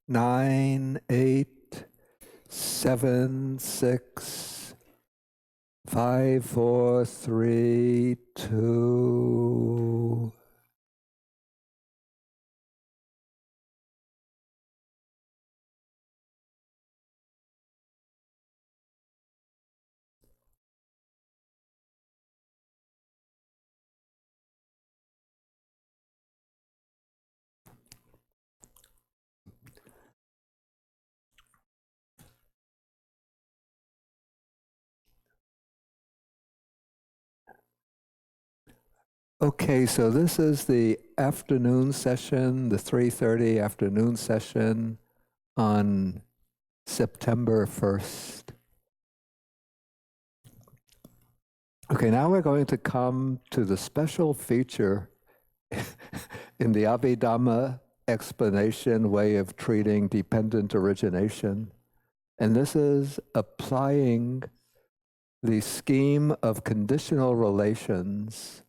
9, 8, 7, 6, 5, 4, 3, 2. Okay, so this is the afternoon session, the 3:30 afternoon session on September 1st. Okay, now we're going to come to the special feature in the Abhidhamma explanation way of treating dependent origination. And this is applying the scheme of conditional relations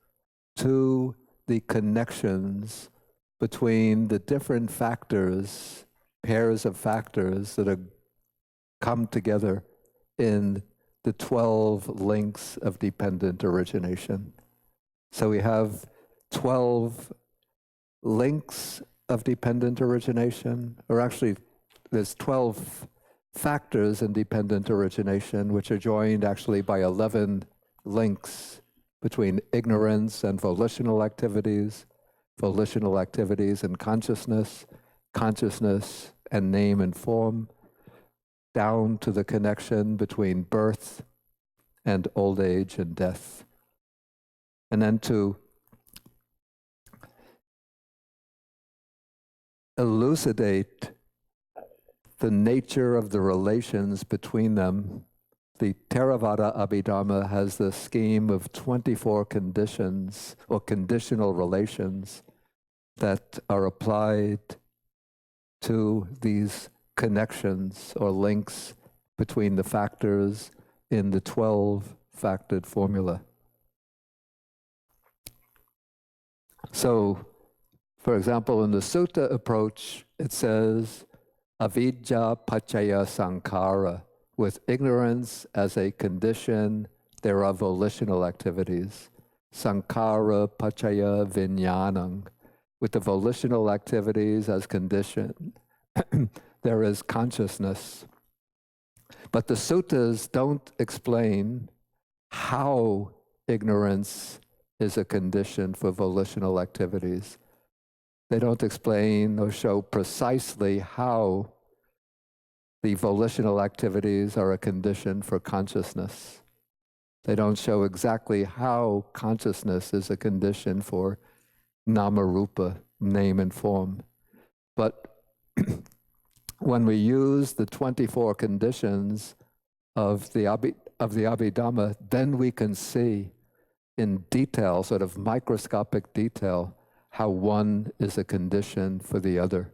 to the connections between the different factors, pairs of factors that are come together in the 12 links of dependent origination. So we have 12 links of dependent origination, or actually there's 12 factors in dependent origination, which are joined actually by 11 links between ignorance and volitional activities and consciousness, consciousness and name and form, down to the connection between birth and old age and death. And then to elucidate the nature of the relations between them, the Theravada Abhidhamma has the scheme of 24 conditions or conditional relations that are applied to these connections or links between the factors in the 12-factored formula. So, for example, in the sutta approach, it says, avidya paccaya sankhara, with ignorance as a condition, there are volitional activities. Sankhara paccaya vijnanam, with the volitional activities as condition, there is consciousness. But the suttas don't explain how ignorance is a condition for volitional activities. They don't explain or show precisely how the volitional activities are a condition for consciousness. They don't show exactly how consciousness is a condition for nama-rupa, name and form. But when we use the 24 conditions of the Abhidhamma, then we can see in detail, sort of microscopic detail, how one is a condition for the other.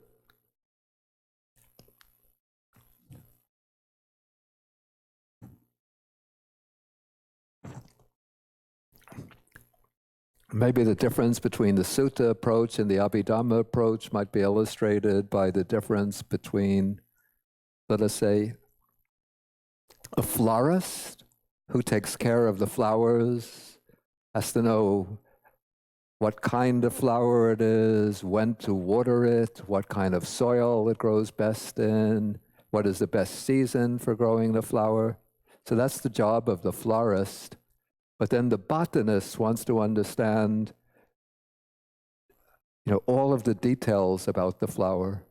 Maybe the difference between the sutta approach and the Abhidhamma approach might be illustrated by the difference between, let us say, a florist who takes care of the flowers, has to know what kind of flower it is, when to water it, what kind of soil it grows best in, what is the best season for growing the flower. So that's the job of the florist. But then the botanist wants to understand, all of the details about the flower.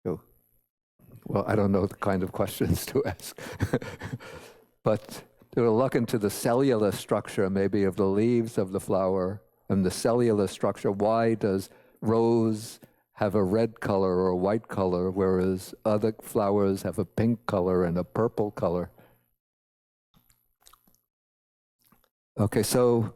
Well, I don't know the kind of questions to ask. But to look into the cellular structure, maybe, of the leaves of the flower, and the cellular structure. Why does rose have a red color or a white color, whereas other flowers have a pink color and a purple color? Okay, so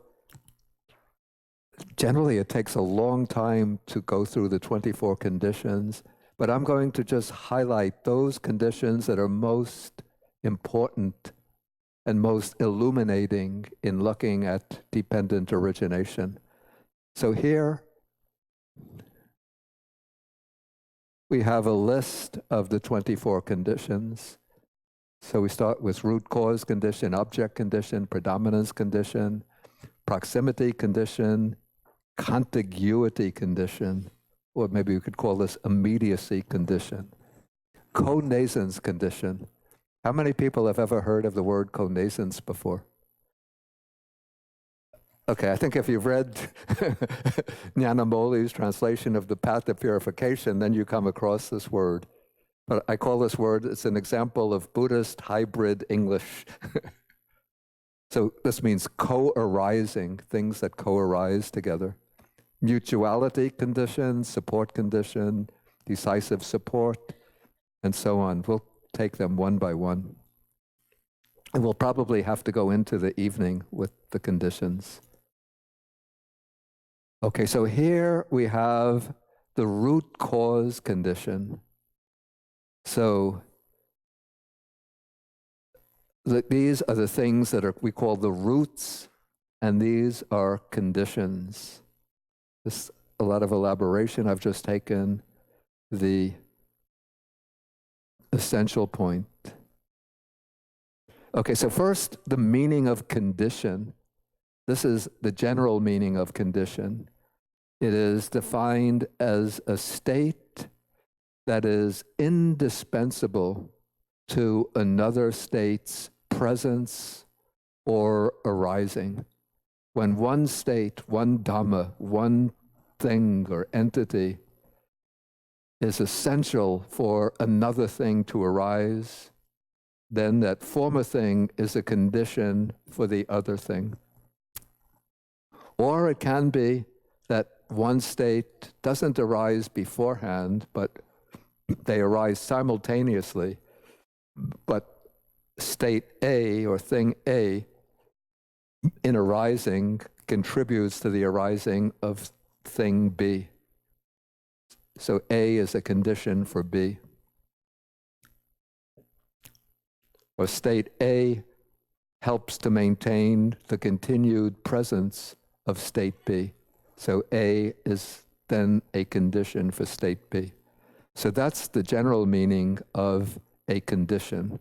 generally it takes a long time to go through the 24 conditions, but I'm going to just highlight those conditions that are most important and most illuminating in looking at dependent origination. So here, we have a list of the 24 conditions. So we start with root cause condition, object condition, predominance condition, proximity condition, contiguity condition, or maybe we could call this immediacy condition, co-nascence condition. How many people have ever heard of the word co-nascence before? Okay, I think if you've read Nyanamoli's translation of the Path of Purification, then you come across this word. But I call this word, it's an example of Buddhist hybrid English. So this means co-arising, things that co-arise together. Mutuality condition, support condition, decisive support, and so on. We'll take them one by one. And we'll probably have to go into the evening with the conditions. Okay, so here we have the root cause condition. So these are the things that we call the roots, and these are conditions. This a lot of elaboration. I've just taken the essential point. Okay, so first, the meaning of condition. This is the general meaning of condition. It is defined as a state that is indispensable to another state's presence or arising. When one state, one Dhamma, one thing or entity is essential for another thing to arise, then that former thing is a condition for the other thing. Or it can be that one state doesn't arise beforehand, but they arise simultaneously. But state A or thing A in arising contributes to the arising of thing B. So A is a condition for B. Or state A helps to maintain the continued presence of state B. So A is then a condition for state B. So that's the general meaning of a condition.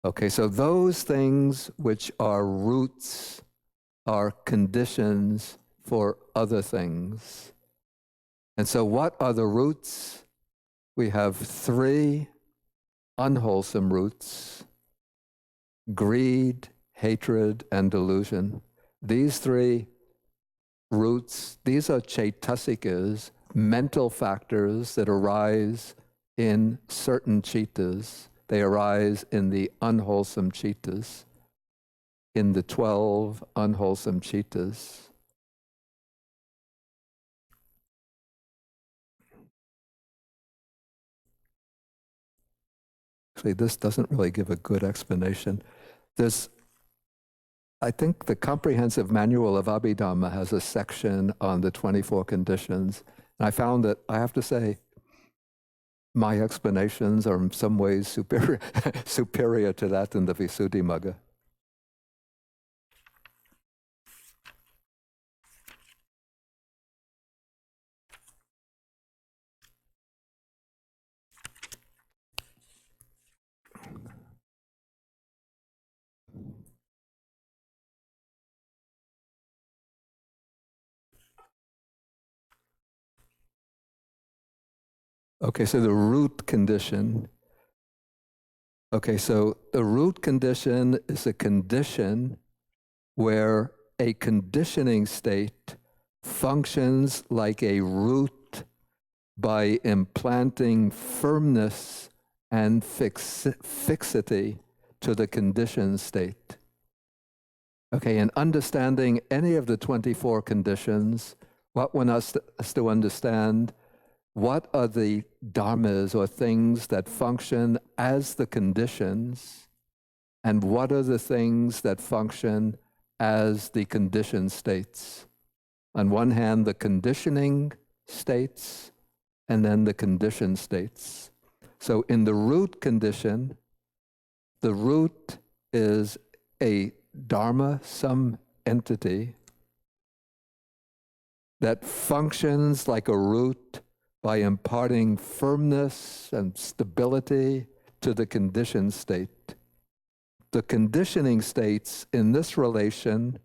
Okay, so those things which are roots are conditions for other things. And so what are the roots? We have three unwholesome roots: greed, hatred, and delusion. These three roots, these are chaitasikas, mental factors that arise in certain chittas. They arise in the unwholesome chittas, in the 12 unwholesome chittas. Actually, this doesn't really give a good explanation. I think the Comprehensive Manual of Abhidhamma has a section on the 24 conditions. And I found that, I have to say, my explanations are in some ways superior to that in the Visuddhimagga. Okay, so the root condition. Okay, so the root condition is a condition where a conditioning state functions like a root by implanting firmness and fixity to the conditioned state. Okay, in understanding any of the 24 conditions, what one has to understand, what are the dharmas or things that function as the conditions, and what are the things that function as the conditioned states? On one hand, the conditioning states, and then the conditioned states. So in the root condition, the root is a dharma, some entity, that functions like a root by imparting firmness and stability to the conditioned state. The conditioning states in this relation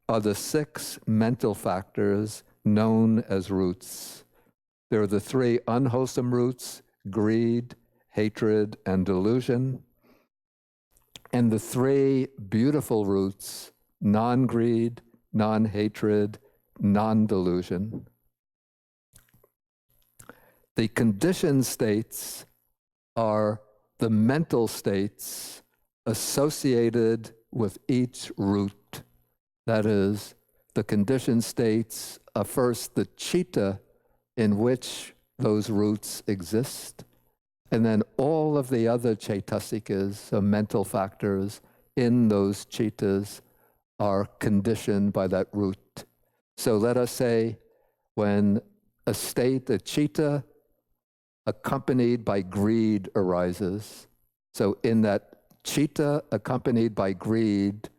are the 6 mental factors known as roots. There are the 3 unwholesome roots: greed, hatred, and delusion, and the 3 beautiful roots: non-greed, non-hatred, non-delusion. The conditioned states are the mental states associated with each root. That is, the conditioned states are first the citta in which those roots exist, and then all of the other chaitasikas, or mental factors in those cittas, are conditioned by that root. So let us say when a state, a citta, accompanied by greed arises. So in that citta accompanied by greed,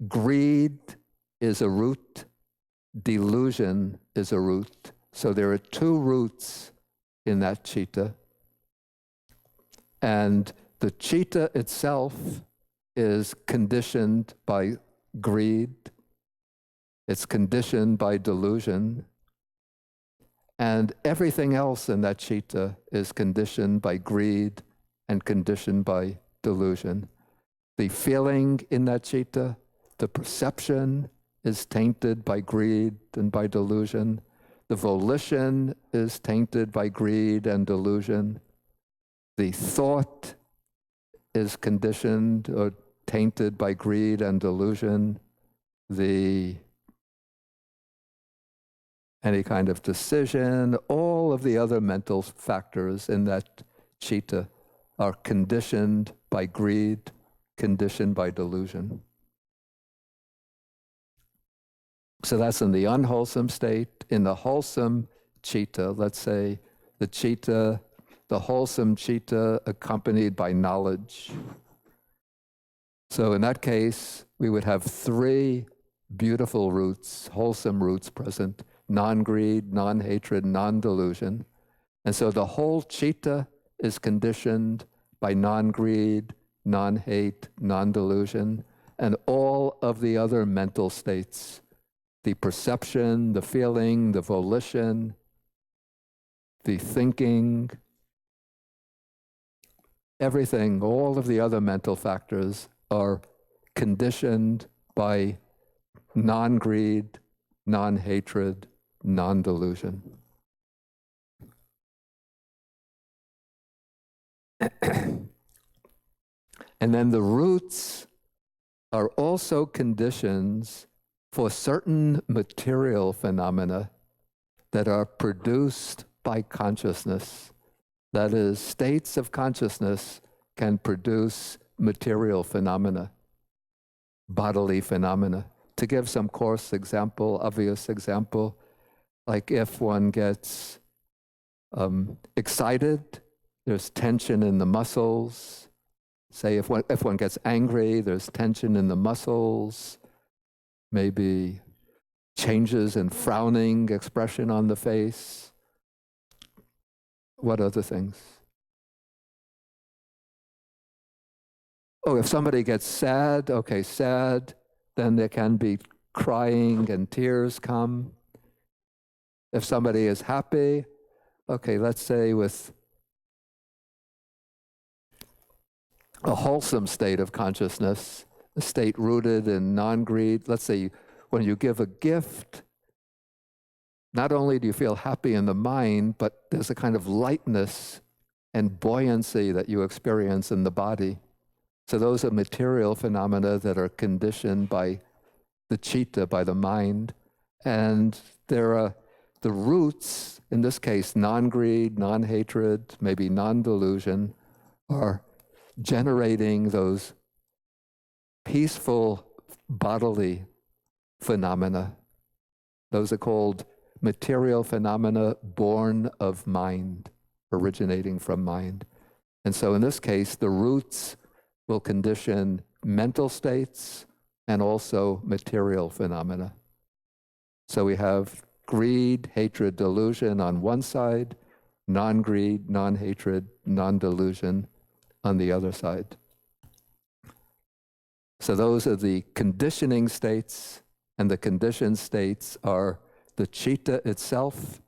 greed is a root, delusion is a root. So there are 2 roots in that citta. And the citta itself is conditioned by greed. It's conditioned by delusion. And everything else in that citta is conditioned by greed and conditioned by delusion. The feeling in that citta, the perception, is tainted by greed and by delusion. The volition is tainted by greed and delusion. The thought is conditioned or tainted by greed and delusion. Any kind of decision, all of the other mental factors in that citta are conditioned by greed, conditioned by delusion. So that's in the unwholesome state. In the wholesome citta, let's say the wholesome citta accompanied by knowledge. So in that case, we would have 3 beautiful roots, wholesome roots present: non-greed, non-hatred, non-delusion. And so the whole citta is conditioned by non-greed, non-hate, non-delusion, and all of the other mental states: the perception, the feeling, the volition, the thinking, everything, all of the other mental factors are conditioned by non-greed, non-hatred, non-delusion. And then the roots are also conditions for certain material phenomena that are produced by consciousness. That is, states of consciousness can produce material phenomena, bodily phenomena. To give some coarse example, obvious example, like if one gets excited, there's tension in the muscles. Say if one gets angry, there's tension in the muscles, maybe changes in frowning expression on the face. What other things? Oh, if somebody gets sad, okay, sad, then there can be crying and tears come. If somebody is happy, okay, let's say with a wholesome state of consciousness, a state rooted in non-greed, let's say when you give a gift, not only do you feel happy in the mind, but there's a kind of lightness and buoyancy that you experience in the body. So those are material phenomena that are conditioned by the citta, by the mind. And there are the roots, in this case, non-greed, non-hatred, maybe non-delusion, are generating those peaceful bodily phenomena. Those are called material phenomena born of mind, originating from mind. And so in this case, the roots will condition mental states and also material phenomena. So we have greed, hatred, delusion on one side, non-greed, non-hatred, non-delusion on the other side. So those are the conditioning states, and the conditioned states are the citta itself,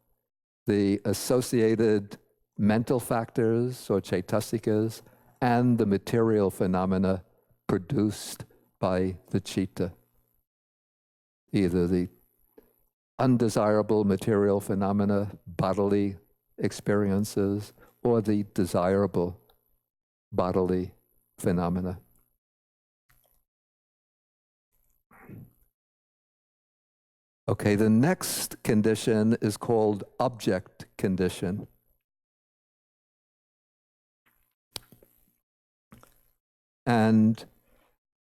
the associated mental factors or chaitasikas, and the material phenomena produced by the citta. Either the undesirable material phenomena, bodily experiences, or the desirable bodily phenomena. Okay, the next condition is called object condition. And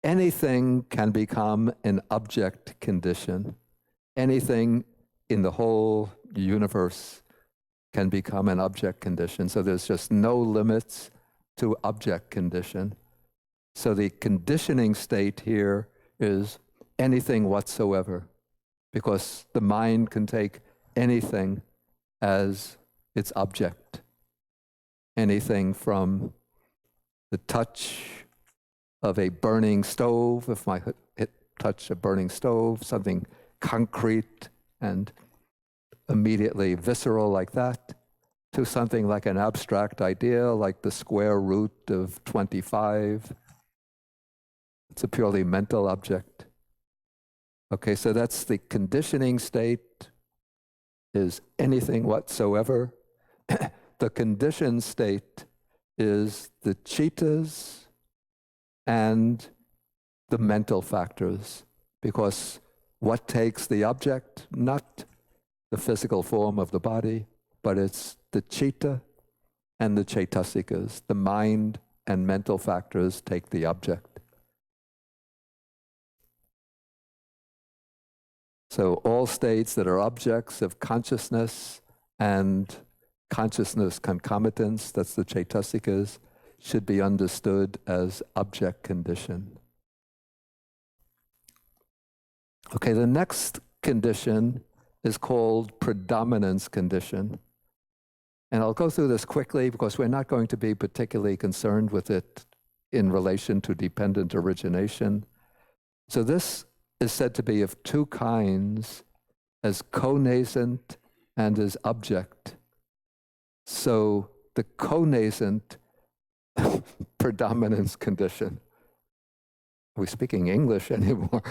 anything can become an object condition. Anything in the whole universe can become an object condition. So there's just no limits to object condition. So the conditioning state here is anything whatsoever, because the mind can take anything as its object. Anything from the touch of a burning stove, if I touch a burning stove, something concrete and immediately visceral like that, to something like an abstract idea like the square root of 25. It's a purely mental object. Okay, so that's the conditioning state, is anything whatsoever. The conditioned state is the cittas and the mental factors, because what takes the object? Not the physical form of the body, but it's the citta and the chaitasikas. The mind and mental factors take the object. So all states that are objects of consciousness and consciousness concomitants, that's the chaitasikas, should be understood as object condition. Okay, the next condition is called predominance condition. And I'll go through this quickly because we're not going to be particularly concerned with it in relation to dependent origination. So this is said to be of two kinds, as co-nascent and as object. So the co-nascent predominance condition. Are we speaking English anymore?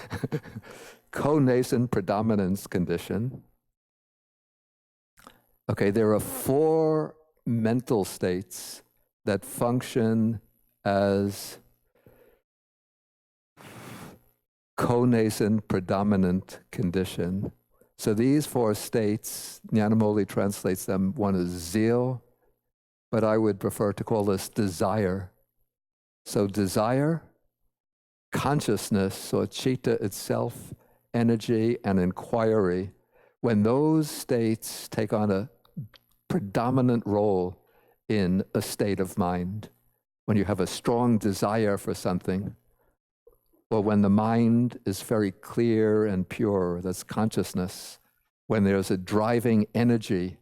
Co-nascent predominance condition. Okay, there are four mental states that function as co-nascent predominant condition. So these four states, Nyanamoli translates them, one is zeal, but I would prefer to call this desire. So desire, consciousness, or citta itself, energy, and inquiry, when those states take on a predominant role in a state of mind, when you have a strong desire for something, or when the mind is very clear and pure, that's consciousness, when there's a driving energy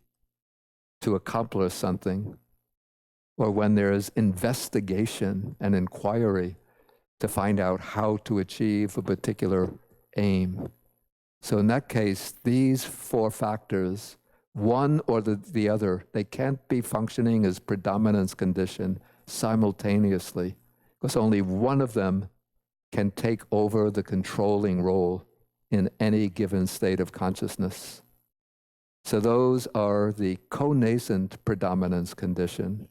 to accomplish something, or when there's investigation and inquiry to find out how to achieve a particular aim. So in that case, these four factors, one or the other, they can't be functioning as predominance condition simultaneously, because only one of them can take over the controlling role in any given state of consciousness. So those are the co-nascent predominance condition.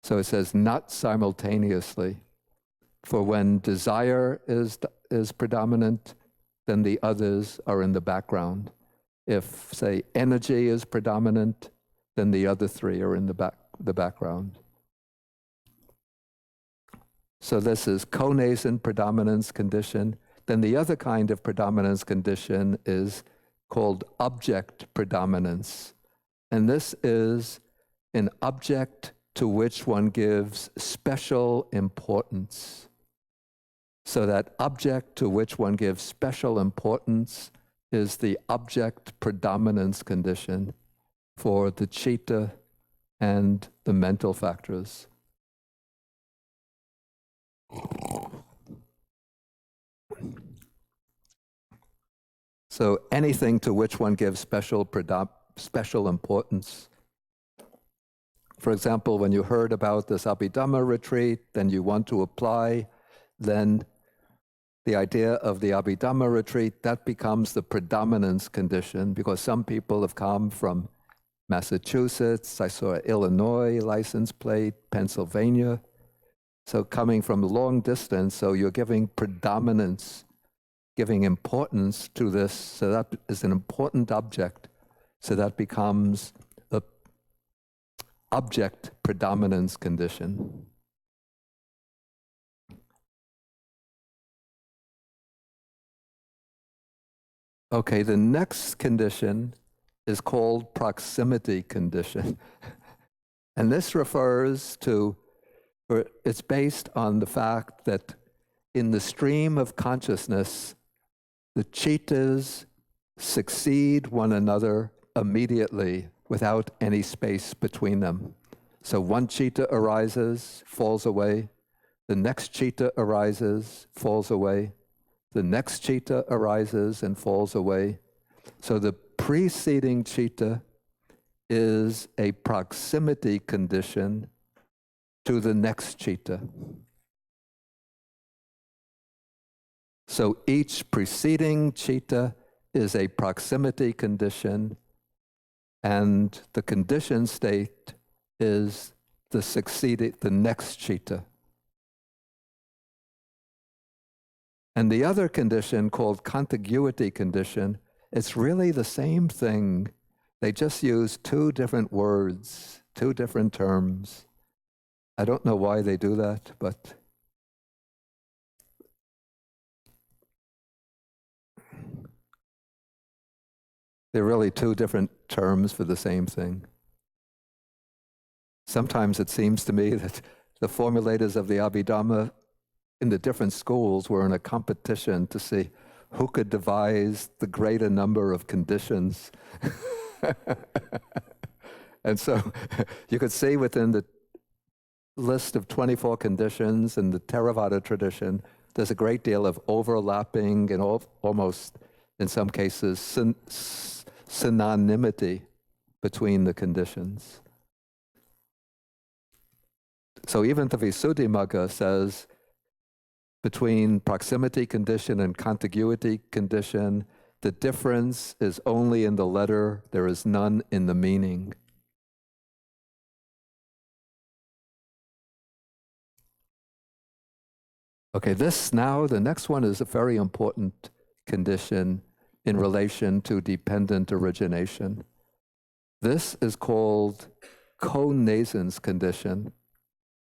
So it says not simultaneously. For when desire is predominant, then the others are in the background. If, say, energy is predominant, then the other three are in the background. So this is co-nascent predominance condition. Then the other kind of predominance condition is called object predominance. And this is an object to which one gives special importance. So that object to which one gives special importance is the object predominance condition for the citta and the mental factors. So anything to which one gives special importance. For example, when you heard about this Abhidhamma retreat, then you want to apply, then the idea of the Abhidhamma retreat, that becomes the predominance condition, because some people have come from Massachusetts, I saw Illinois license plate, Pennsylvania. So coming from a long distance, so you're giving predominance, giving importance to this, so that is an important object, so that becomes the object predominance condition. Okay, the next condition is called proximity condition. And this refers to, or it's based on the fact that in the stream of consciousness, the cittas succeed one another immediately without any space between them. So one citta arises, falls away. The next citta arises, falls away. The next citta arises and falls away. So the preceding citta is a proximity condition to the next citta. So each preceding citta is a proximity condition, and the conditioned state is the next citta. And the other condition, called contiguity condition, it's really the same thing. They just use two different words, two different terms. I don't know why they do that, but they're really two different terms for the same thing. Sometimes it seems to me that the formulators of the Abhidhamma in the different schools were in a competition to see who could devise the greater number of conditions. And so you could see within the list of 24 conditions in the Theravada tradition, there's a great deal of overlapping and almost, in some cases, synonymity between the conditions. So even the Visuddhimagga says, between proximity condition and contiguity condition, the difference is only in the letter, there is none in the meaning. Okay, the next one is a very important condition in relation to dependent origination. This is called Co-nascence condition.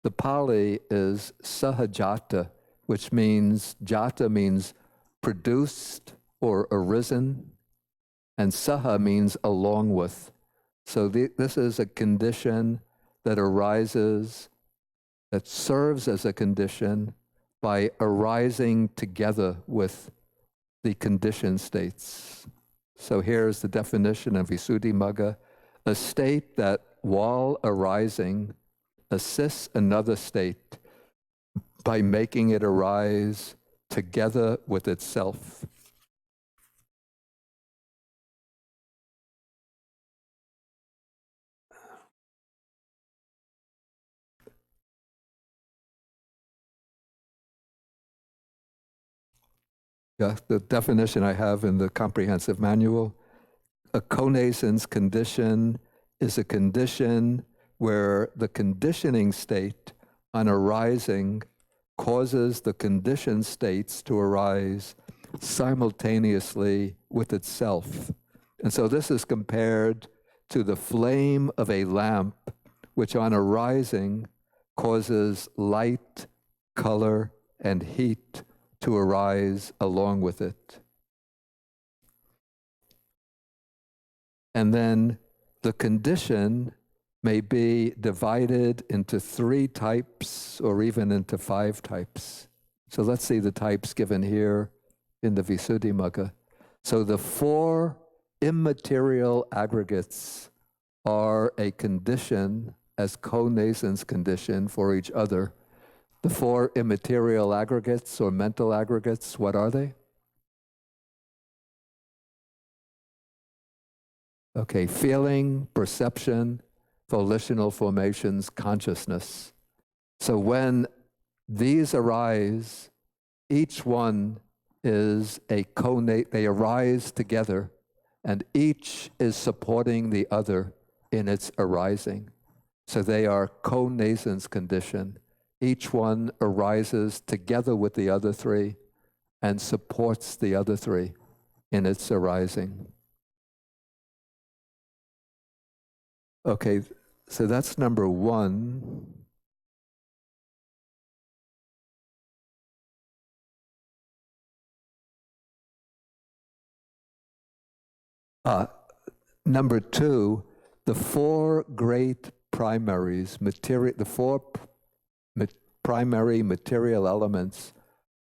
The Pali is sahajata, which means, jata means produced or arisen, and saha means along with. So this is a condition that arises, that serves as a condition by arising together with the conditioned states. So here's the definition of Visuddhimagga: a state that, while arising, assists another state by making it arise together with itself. Yeah, the definition I have in the comprehensive manual: a co-nascence condition is a condition where the conditioning state on arising causes the conditioned states to arise simultaneously with itself. And so this is compared to the flame of a lamp, which on arising causes light, color, and heat to arise along with it. And then the condition may be divided into 3 types or even into 5 types. So let's see the types given here in the Visuddhimagga. So the four immaterial aggregates are a condition as co-nascence condition for each other. The four immaterial aggregates or mental aggregates, what are they? Okay, feeling, perception, volitional formations, consciousness. So when these arise, each one is they arise together, and each is supporting the other in its arising. So they are co-nascence condition. Each one arises together with the other three and supports the other three in its arising. Okay, so that's number one. Number two, the four great primaries, the four primary material elements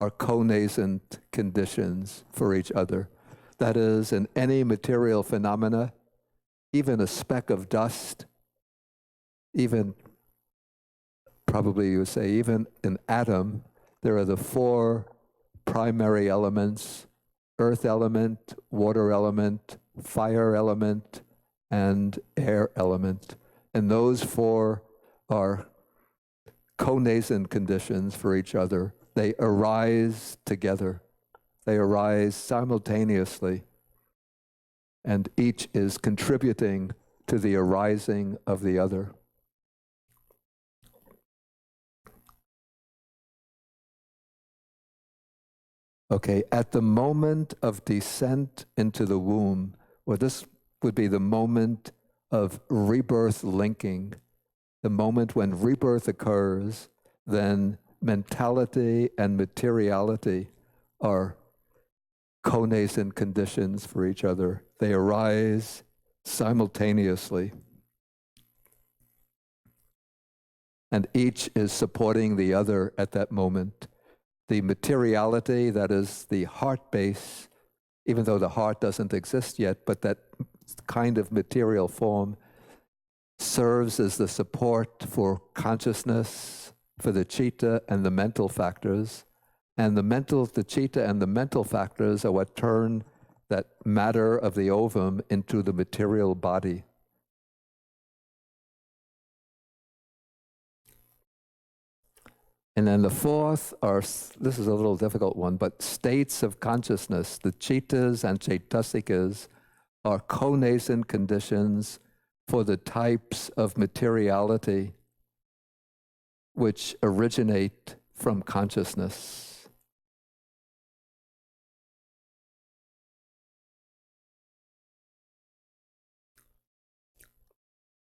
are co-nascent conditions for each other. That is, in any material phenomena, even a speck of dust, even probably you would say even an atom, there are the four primary elements: earth element, water element, fire element, and air element. And those four are co-nascent conditions for each other. They arise together. They arise simultaneously. And each is contributing to the arising of the other. Okay, at the moment of descent into the womb, well, this would be the moment of rebirth linking. The moment when rebirth occurs, then mentality and materiality are co-nascent conditions for each other. They arise simultaneously. And each is supporting the other at that moment. The materiality, that is the heart base, even though the heart doesn't exist yet, but that kind of material form serves as the support for consciousness, for the citta and the mental factors. And the citta and the mental factors are what turn that matter of the ovum into the material body. And then the fourth are, this is a little difficult one, but states of consciousness. The cittas and ceitasikas are co-nascent conditions for the types of materiality which originate from consciousness.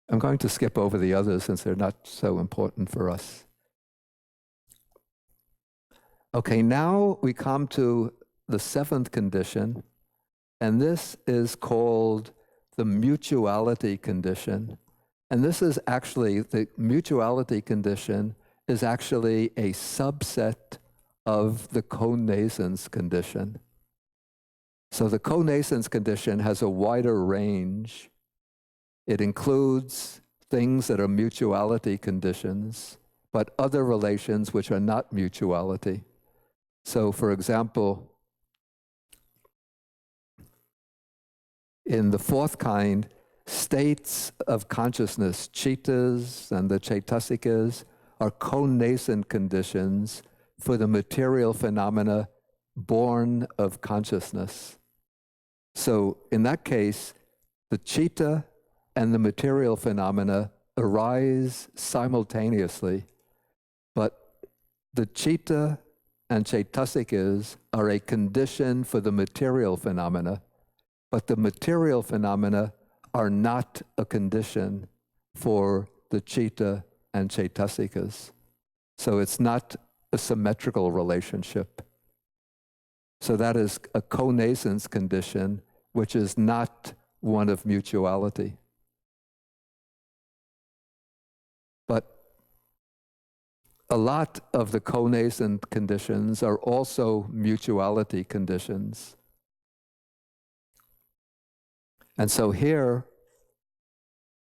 I'm going to skip over the others since they're not so important for us. Okay, now we come to the seventh condition, and this is called the mutuality condition. And this is actually, the mutuality condition is actually a subset of the co-nascence condition. So the co-nascence condition has a wider range. It includes things that are mutuality conditions, but other relations which are not mutuality. So for example, in the fourth kind, states of consciousness, cittas and the ceitasikas, are co-nascent conditions for the material phenomena born of consciousness. So in that case, the citta and the material phenomena arise simultaneously, but the citta and ceitasikas are a condition for the material phenomena, but the material phenomena are not a condition for the citta and ceitasikas. So it's not a symmetrical relationship. So that is a co-nascence condition, which is not one of mutuality. But a lot of the co-nascent conditions are also mutuality conditions. And so here,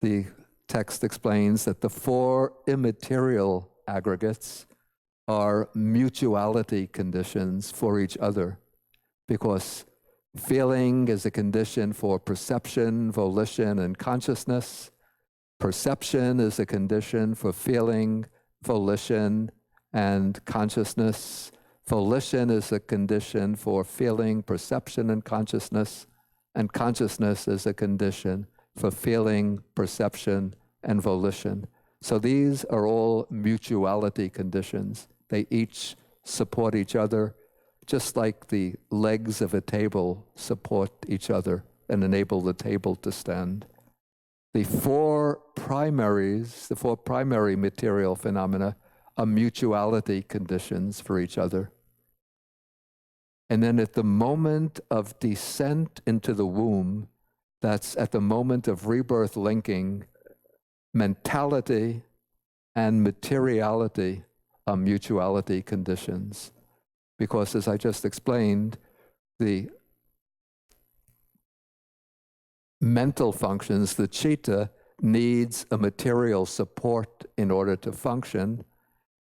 the text explains that the four immaterial aggregates are mutuality conditions for each other, because feeling is a condition for perception, volition, and consciousness. Perception is a condition for feeling, volition, and consciousness. Volition is a condition for feeling, perception, and consciousness is a condition for feeling, perception, and volition. So these are all mutuality conditions. They each support each other, just like the legs of a table support each other and enable the table to stand. The four primary material phenomena are mutuality conditions for each other. And then at the moment of descent into the womb, that's at the moment of rebirth linking, mentality and materiality are mutuality conditions. Because as I just explained, the mental functions, the citta, needs a material support in order to function,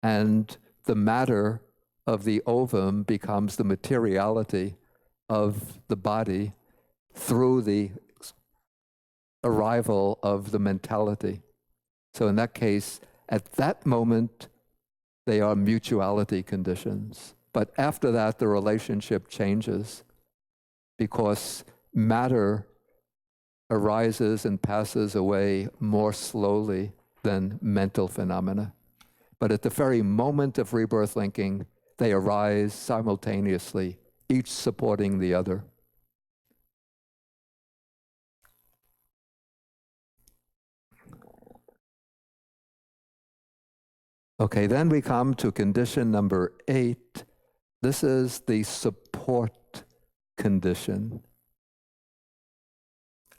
and the matter of the ovum becomes the materiality of the body through the arrival of the mentality. So in that case, at that moment, they are mutuality conditions. But after that, the relationship changes, because matter arises and passes away more slowly than mental phenomena. But at the very moment of rebirth linking, they arise simultaneously, each supporting the other. Okay, then we come to condition number 8. This is the support condition.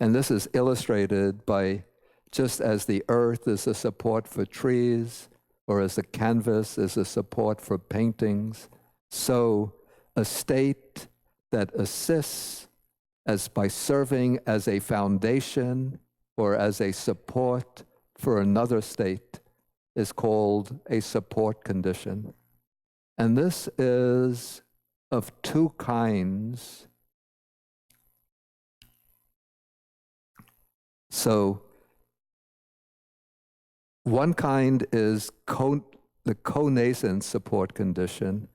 And this is illustrated by, just as the earth is a support for trees, or as a canvas is a support for paintings, so a state that assists as by serving as a foundation or as a support for another state is called a support condition. And this is of two kinds. So one kind is the co-nascence support condition,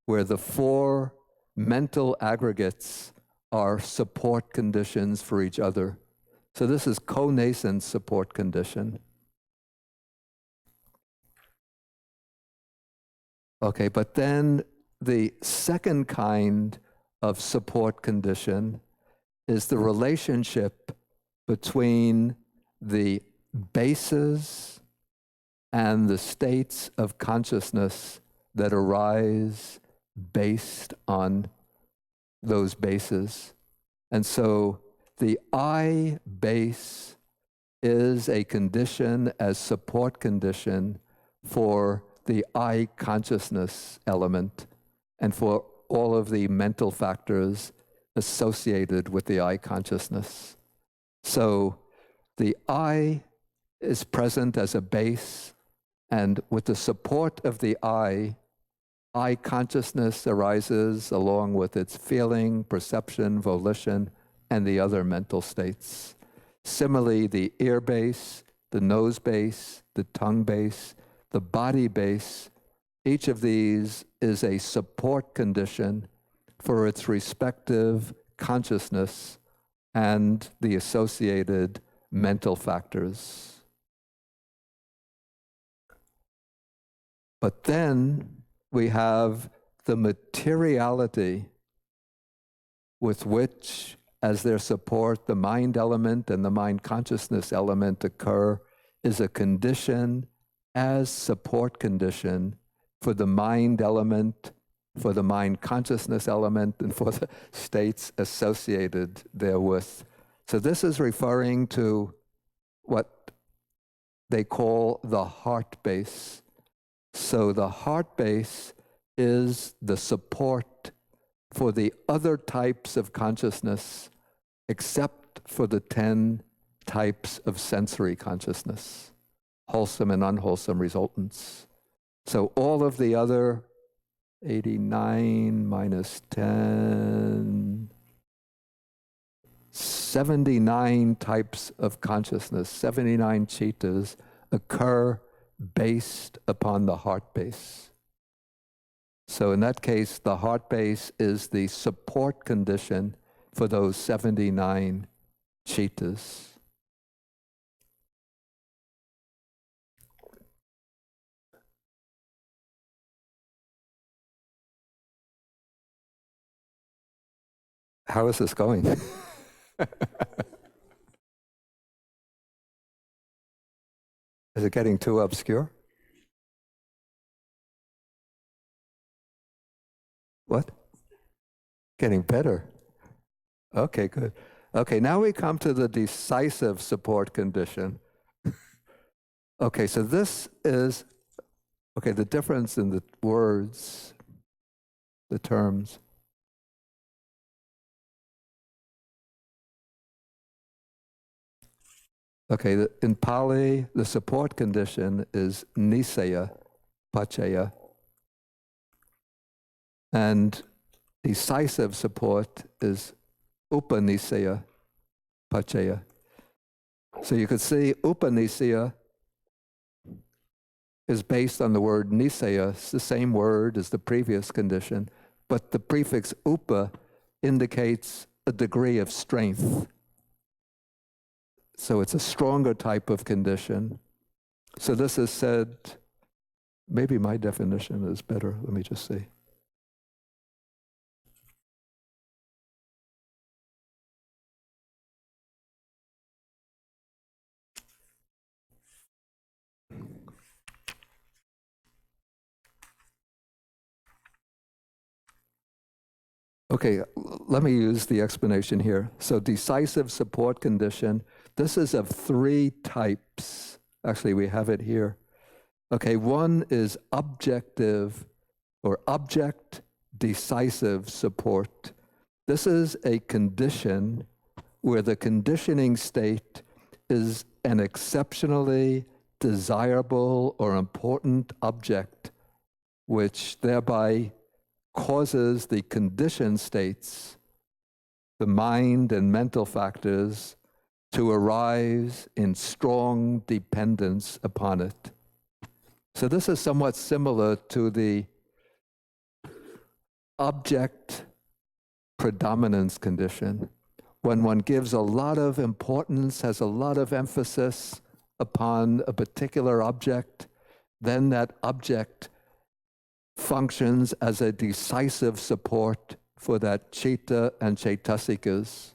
where the four mental aggregates are support conditions for each other. So this is co-nascence support condition. Okay, but then the second kind of support condition is the relationship between the bases and the states of consciousness that arise based on those bases. And so the I base is a condition as support condition for the I consciousness element and for all of the mental factors associated with the I consciousness. So the I is present as a base, and with the support of the I consciousness arises along with its feeling, perception, volition, and the other mental states. Similarly, the ear base, the nose base, the tongue base, the body base, each of these is a support condition for its respective consciousness and the associated mental factors. But then we have the materiality with which, as their support, the mind element and the mind consciousness element occur, is a condition as support condition for the mind element, for the mind consciousness element, and for the states associated therewith. So this is referring to what they call the heart base. So the heart base is the support for the other types of consciousness, except for the 10 types of sensory consciousness, wholesome and unwholesome resultants. So all of the other 89 minus 10, 79 types of consciousness, 79 chittas occur based upon the heart base. So in that case, the heart base is the support condition for those 79 chittas. How is this going? Is it getting too obscure? What? Getting better. Okay, good. Okay, now we come to the decisive support condition. Okay, so this is, okay, the difference in the words, the terms. Okay, in Pali, the support condition is nisaya, pachaya. And decisive support is upanisaya, pachaya. So you could see upanisaya is based on the word nisaya. It's the same word as the previous condition, but the prefix upa indicates a degree of strength. So it's a stronger type of condition. So this is said, maybe my definition is better. Let me just see. Okay, let me use the explanation here. So decisive support condition, this is of 3 types. Actually, we have it here. Okay, one is objective or object decisive support. This is a condition where the conditioning state is an exceptionally desirable or important object, which thereby causes the conditioned states, the mind and mental factors, to arise in strong dependence upon it. So this is somewhat similar to the object predominance condition. When one gives a lot of importance, has a lot of emphasis upon a particular object, then that object functions as a decisive support for that citta and ceitasikas.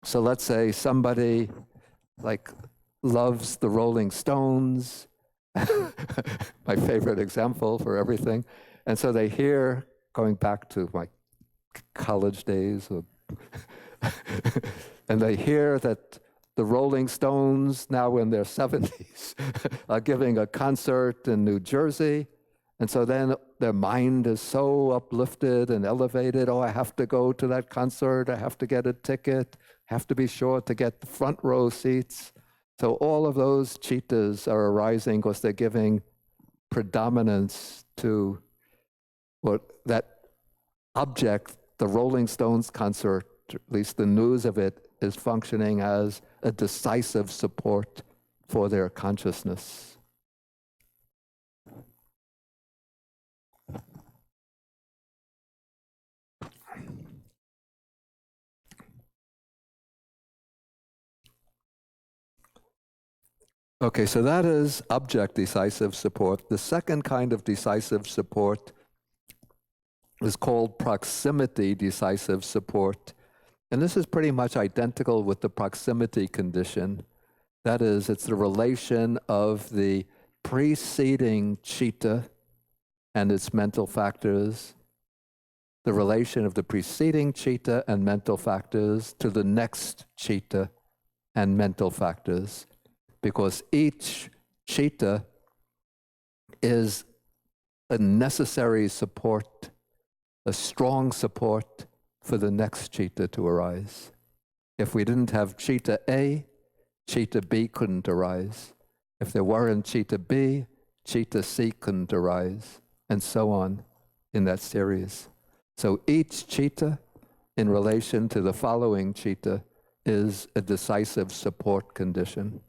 So let's say somebody like loves the Rolling Stones, my favorite example for everything. And so they hear, going back to my college days, and they hear that the Rolling Stones, now in their 70s, are giving a concert in New Jersey. And so then their mind is so uplifted and elevated. Oh, I have to go to that concert. I have to get a ticket. I have to be sure to get the front row seats. So all of those chittas are arising because they're giving predominance to what that object, the Rolling Stones concert, at least the news of it, is functioning as a decisive support for their consciousness. Okay, so that is object decisive support. The second kind of decisive support is called proximity decisive support. And this is pretty much identical with the proximity condition. That is, it's the relation of the preceding citta and its mental factors, the relation of the preceding citta and mental factors to the next citta and mental factors, because each citta is a necessary support, a strong support for the next citta to arise. If we didn't have Chitta A, Chitta B couldn't arise. If there weren't Chitta B, Chitta C couldn't arise, and so on in that series. So each Chitta in relation to the following Chitta is a decisive support condition.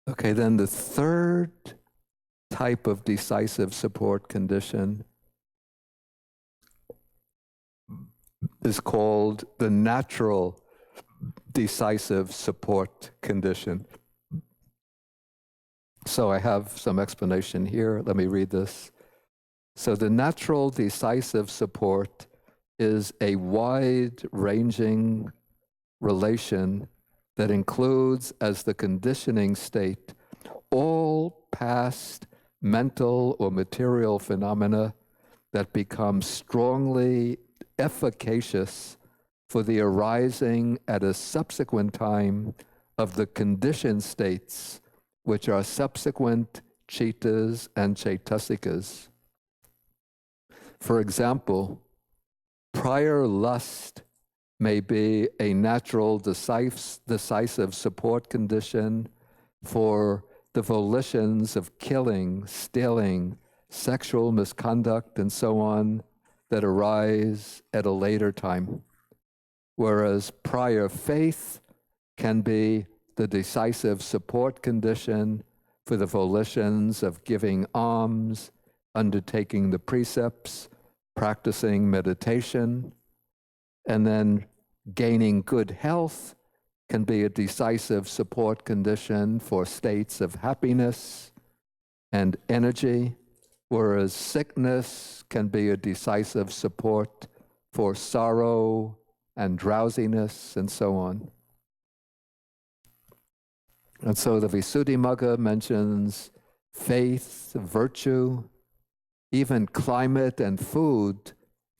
Okay, then the third type of decisive support condition is called the natural decisive support condition. So I have some explanation here. Let me read this. So the natural decisive support is a wide-ranging relation that includes as the conditioning state all past mental or material phenomena that become strongly efficacious for the arising at a subsequent time of the conditioned states, which are subsequent chittas and chaitasikas. For example, prior lust may be a natural decisive support condition for the volitions of killing, stealing, sexual misconduct, and so on that arise at a later time. Whereas prior faith can be the decisive support condition for the volitions of giving alms, undertaking the precepts, practicing meditation, and then gaining good health can be a decisive support condition for states of happiness and energy, whereas sickness can be a decisive support for sorrow and drowsiness and so on. And so the Visuddhimagga mentions faith, virtue, even climate and food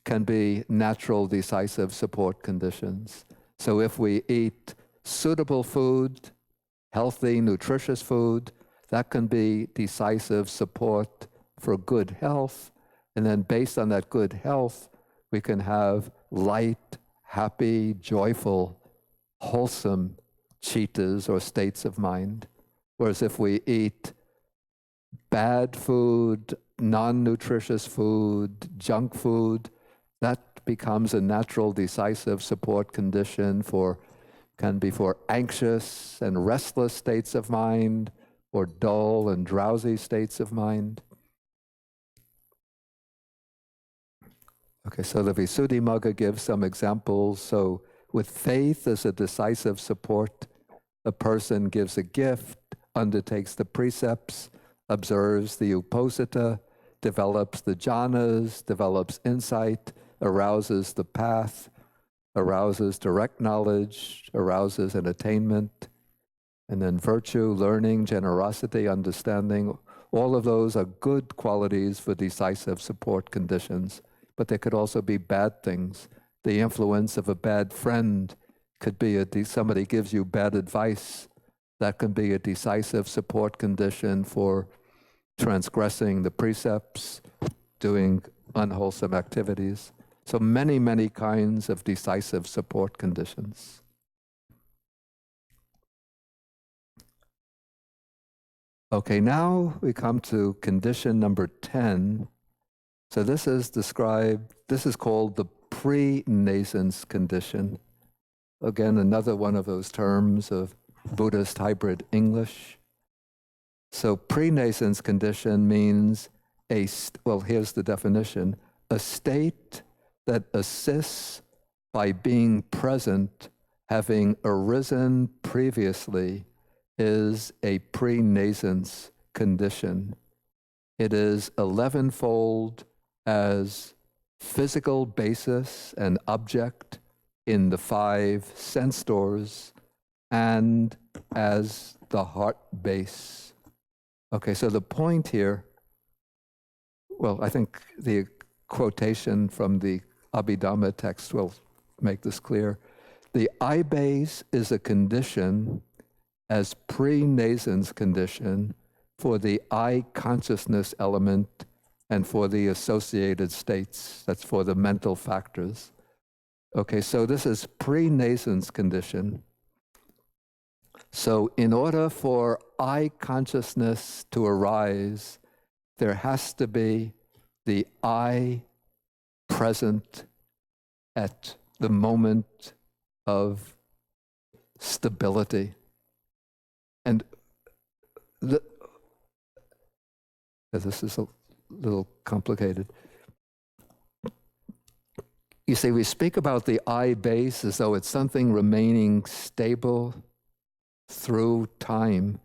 can be natural decisive support conditions. So if we eat suitable food, healthy, nutritious food, that can be decisive support for good health. And then based on that good health, we can have light, happy, joyful, wholesome chittas or states of mind. Whereas if we eat bad food, non-nutritious food, junk food, that becomes a natural decisive support condition can be for anxious and restless states of mind, or dull and drowsy states of mind. Okay, so the Visuddhimagga gives some examples. So with faith as a decisive support, a person gives a gift, undertakes the precepts, observes the uposatha, develops the jhanas, develops insight, arouses the path, arouses direct knowledge, arouses an attainment, and then virtue, learning, generosity, understanding. All of those are good qualities for decisive support conditions, but they could also be bad things. The influence of a bad friend could be somebody gives you bad advice. That can be a decisive support condition for transgressing the precepts, doing unwholesome activities. So many, many kinds of decisive support conditions. Okay, now we come to condition number 10. So this is called the pre-nascence condition. Again, another one of those terms of Buddhist hybrid English. So pre-nascence condition means here's the definition: a state that assists by being present, having arisen previously, is a pre-nascence condition. It is 11-fold as physical basis and object in the 5 sense doors and as the heart base. Okay, so the point here, I think the quotation from the Abhidhamma text will make this clear. The I base is a condition as pre-nascence condition for the I consciousness element and for the associated states. That's for the mental factors. Okay, so this is pre-nascence condition. So in order for I consciousness to arise, there has to be the I present at the moment of stability. And this is a little complicated. You see, we speak about the I base as though it's something remaining stable through time,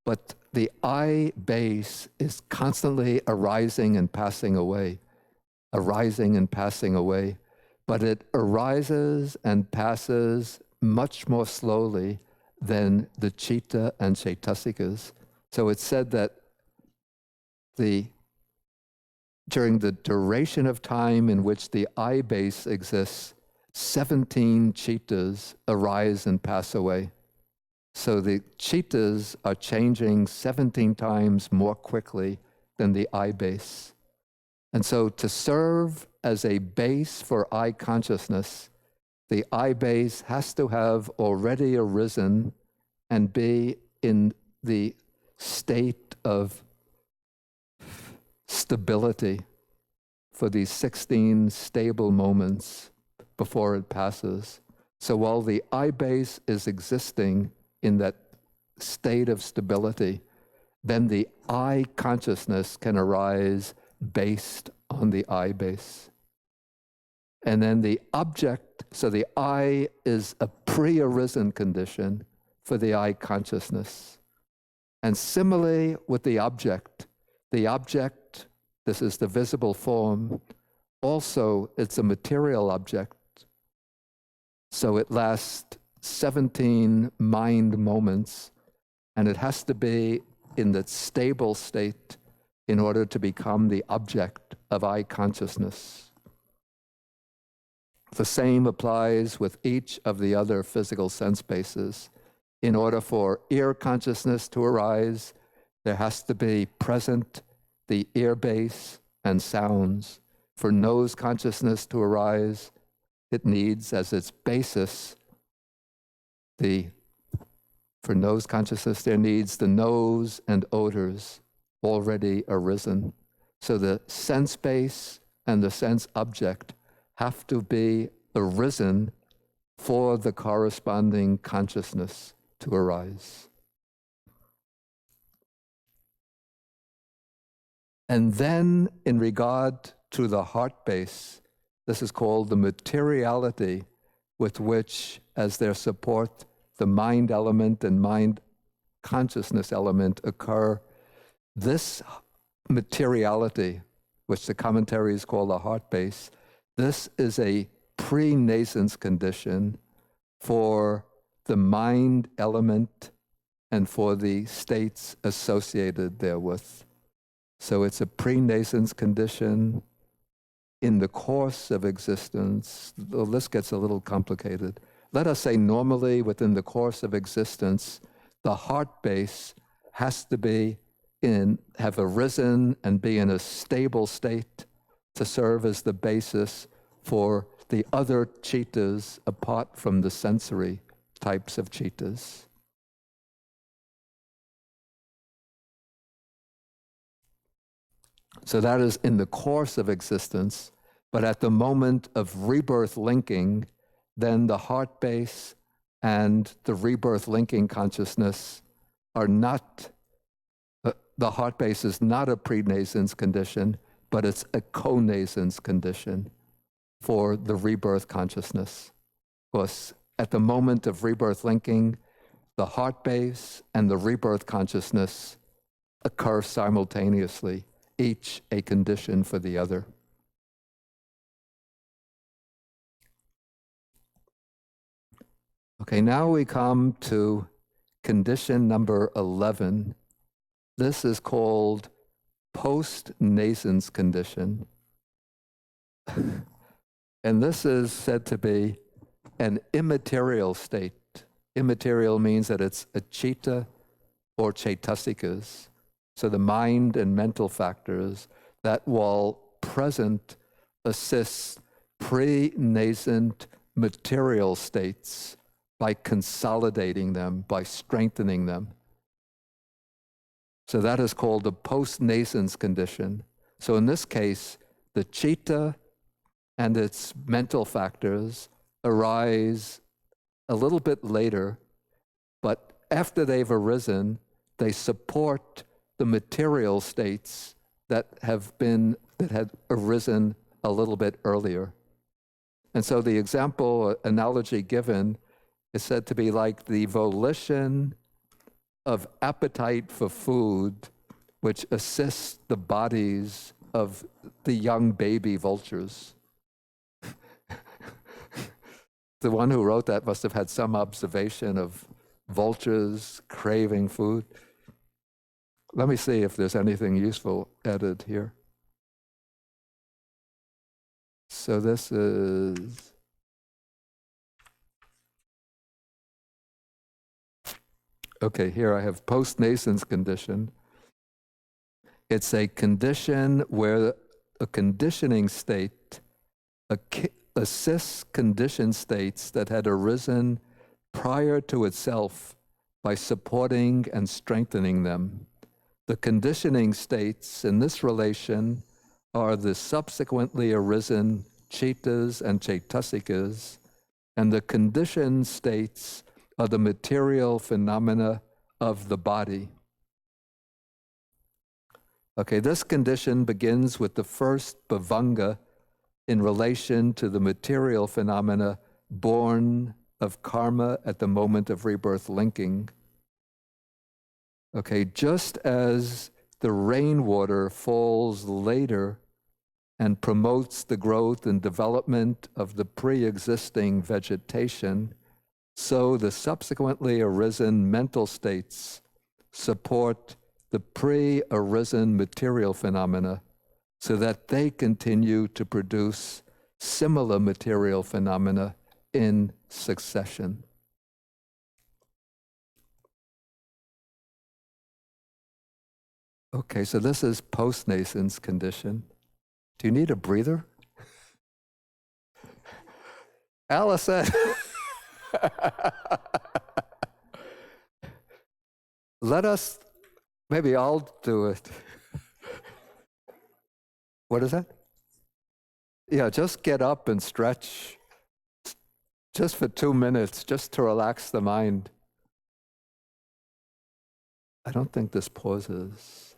but the I base is constantly arising and passing away, arising and passing away, but it arises and passes much more slowly than the citta and ceitasikas. So it's said that during the duration of time in which the I base exists, 17 cittas arise and pass away. So the cittas are changing 17 times more quickly than the I base. And so to serve as a base for I consciousness, the I base has to have already arisen and be in the state of stability for these 16 stable moments before it passes. So while the I base is existing in that state of stability, then the I consciousness can arise based on the I base. And then the object, so the I is a pre-arisen condition for the I consciousness. And similarly with the object, this is the visible form, also it's a material object. So it lasts 17 mind moments, and it has to be in that stable state in order to become the object of I consciousness. The same applies with each of the other physical sense bases. In order for ear consciousness to arise, there has to be present the ear base and sounds. For nose consciousness to arise, it needs as its basis for nose consciousness, there needs the nose and odors already arisen. So the sense base and the sense object have to be arisen for the corresponding consciousness to arise. And then in regard to the heart base, this is called the materiality with which, as their support, the mind element and mind consciousness element occur. This materiality, which the commentaries call the heart base, this is a pre-nascence condition for the mind element and for the states associated therewith. So it's a pre-nascence condition in the course of existence. The list gets a little complicated. Let us say normally within the course of existence, the heart base has to have arisen and be in a stable state to serve as the basis for the other cittas apart from the sensory types of cittas. So that is in the course of existence, but at the moment of rebirth linking, then the heart base and the rebirth linking consciousness are not, the heart base is not a pre-nascence condition, but it's a co-nascence condition for the rebirth consciousness. Because at the moment of rebirth linking, the heart base and the rebirth consciousness occur simultaneously, each a condition for the other. Okay, now we come to condition number 11. This is called post-nascence condition. And this is said to be an immaterial state. Immaterial means that it's a citta or ceitasikas. So the mind and mental factors that, while present, assists pre-nascent material states by consolidating them, by strengthening them. So that is called the post-nascence condition. So in this case, the citta and its mental factors arise a little bit later, but after they've arisen, they support the material states that had arisen a little bit earlier. And so the example, analogy given is said to be like the volition of appetite for food, which assists the bodies of the young baby vultures. The one who wrote that must have had some observation of vultures craving food. Let me see if there's anything useful added here. So this is... Okay, here I have post-nascence condition. It's a condition where a conditioning state assists conditioned states that had arisen prior to itself by supporting and strengthening them. The conditioning states in this relation are the subsequently arisen cittas and ceitasikas, and the conditioned states are the material phenomena of the body. Okay, this condition begins with the first bhavanga in relation to the material phenomena born of karma at the moment of rebirth linking. Okay, just as the rainwater falls later and promotes the growth and development of the pre-existing vegetation, so the subsequently arisen mental states support the pre-arisen material phenomena so that they continue to produce similar material phenomena in succession. Okay, so this is post-nascence condition. Do you need a breather? Allison! Let us, maybe I'll do it. What is that? Yeah, just get up and stretch just for 2 minutes, just to relax the mind. I don't think this pauses.